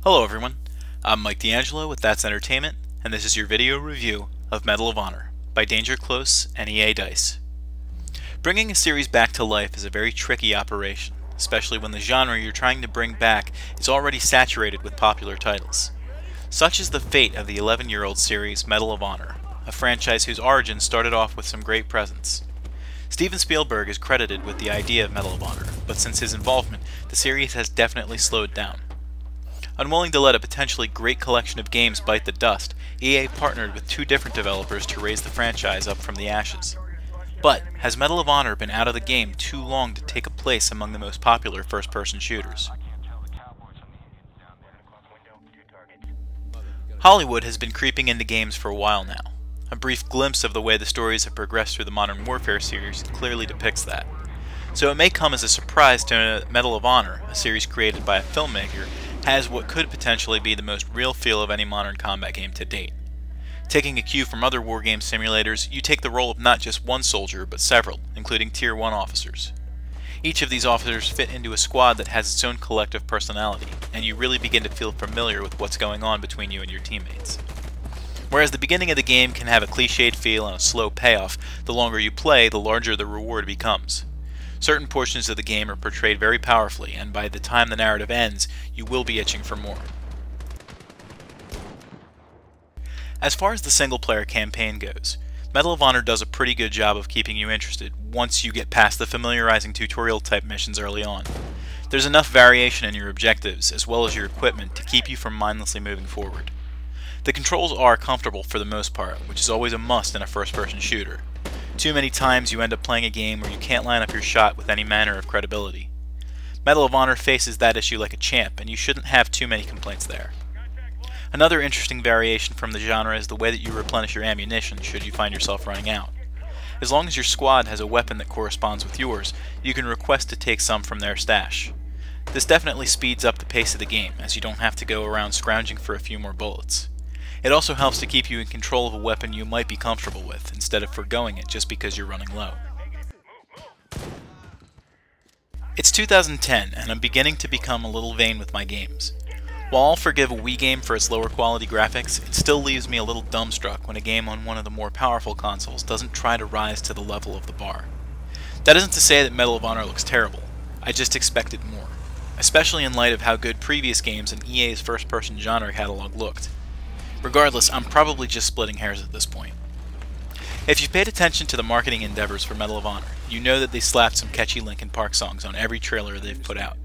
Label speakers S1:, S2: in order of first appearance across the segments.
S1: Hello everyone, I'm DeAngelo with That's Entertainment, and this is your video review of Medal of Honor by Danger Close and EA Dice. Bringing a series back to life is a very tricky operation, especially when the genre you're trying to bring back is already saturated with popular titles. Such is the fate of the 11-year-old series Medal of Honor, a franchise whose origin started off with some great presents. Steven Spielberg is credited with the idea of Medal of Honor, but since his involvement, the series has definitely slowed down. Unwilling to let a potentially great collection of games bite the dust, EA partnered with two different developers to raise the franchise up from the ashes. But has Medal of Honor been out of the game too long to take a place among the most popular first-person shooters? Hollywood has been creeping into games for a while now. A brief glimpse of the way the stories have progressed through the Modern Warfare series clearly depicts that. So it may come as a surprise to Medal of Honor, a series created by a filmmaker, has what could potentially be the most real feel of any modern combat game to date. Taking a cue from other wargame simulators, you take the role of not just one soldier, but several, including Tier 1 officers. Each of these officers fit into a squad that has its own collective personality, and you really begin to feel familiar with what's going on between you and your teammates. Whereas the beginning of the game can have a cliched feel and a slow payoff, the longer you play, the larger the reward becomes. Certain portions of the game are portrayed very powerfully, and by the time the narrative ends, you will be itching for more. As far as the single-player campaign goes, Medal of Honor does a pretty good job of keeping you interested once you get past the familiarizing tutorial-type missions early on. There's enough variation in your objectives, as well as your equipment, to keep you from mindlessly moving forward. The controls are comfortable for the most part, which is always a must in a first-person shooter. Too many times you end up playing a game where you can't line up your shot with any manner of credibility. Medal of Honor faces that issue like a champ, and you shouldn't have too many complaints there. Another interesting variation from the genre is the way that you replenish your ammunition should you find yourself running out. As long as your squad has a weapon that corresponds with yours, you can request to take some from their stash. This definitely speeds up the pace of the game, as you don't have to go around scrounging for a few more bullets. It also helps to keep you in control of a weapon you might be comfortable with, instead of foregoing it just because you're running low. It's 2010, and I'm beginning to become a little vain with my games. While I'll forgive a Wii game for its lower quality graphics, it still leaves me a little dumbstruck when a game on one of the more powerful consoles doesn't try to rise to the level of the bar. That isn't to say that Medal of Honor looks terrible, I just expected more, especially in light of how good previous games in EA's first-person genre catalog looked. Regardless, I'm probably just splitting hairs at this point. If you've paid attention to the marketing endeavors for Medal of Honor, you know that they slapped some catchy Linkin Park songs on every trailer they've put out.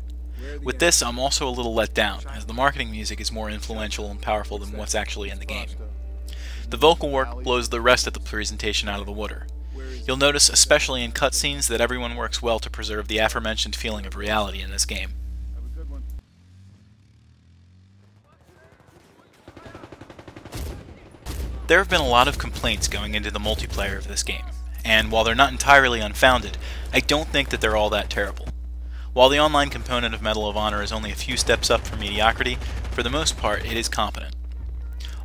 S1: With this, I'm also a little let down, as the marketing music is more influential and powerful than what's actually in the game. The vocal work blows the rest of the presentation out of the water. You'll notice, especially in cutscenes, that everyone works well to preserve the aforementioned feeling of reality in this game. There have been a lot of complaints going into the multiplayer of this game, and while they're not entirely unfounded, I don't think that they're all that terrible. While the online component of Medal of Honor is only a few steps up from mediocrity, for the most part it is competent.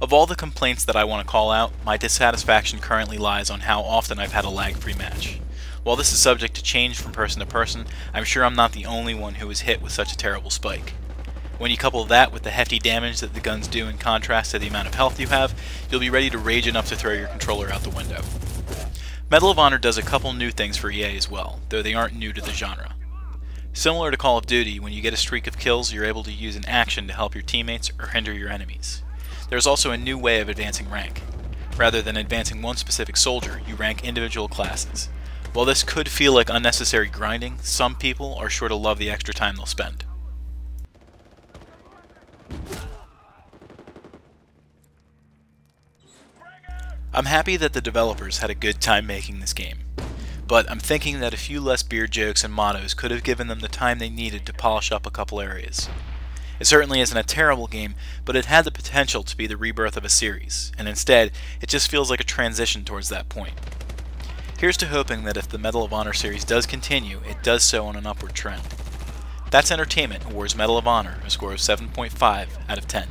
S1: Of all the complaints that I want to call out, my dissatisfaction currently lies on how often I've had a lag-free match. While this is subject to change from person to person, I'm sure I'm not the only one who was hit with such a terrible spike. When you couple that with the hefty damage that the guns do in contrast to the amount of health you have, you'll be ready to rage enough to throw your controller out the window. Medal of Honor does a couple new things for EA as well, though they aren't new to the genre. Similar to Call of Duty, when you get a streak of kills, you're able to use an action to help your teammates or hinder your enemies. There's also a new way of advancing rank. Rather than advancing one specific soldier, you rank individual classes. While this could feel like unnecessary grinding, some people are sure to love the extra time they'll spend. I'm happy that the developers had a good time making this game, but I'm thinking that a few less beard jokes and mottos could have given them the time they needed to polish up a couple areas. It certainly isn't a terrible game, but it had the potential to be the rebirth of a series, and instead, it just feels like a transition towards that point. Here's to hoping that if the Medal of Honor series does continue, it does so on an upward trend. That's Entertainment awards Medal of Honor a score of 7.5 out of 10.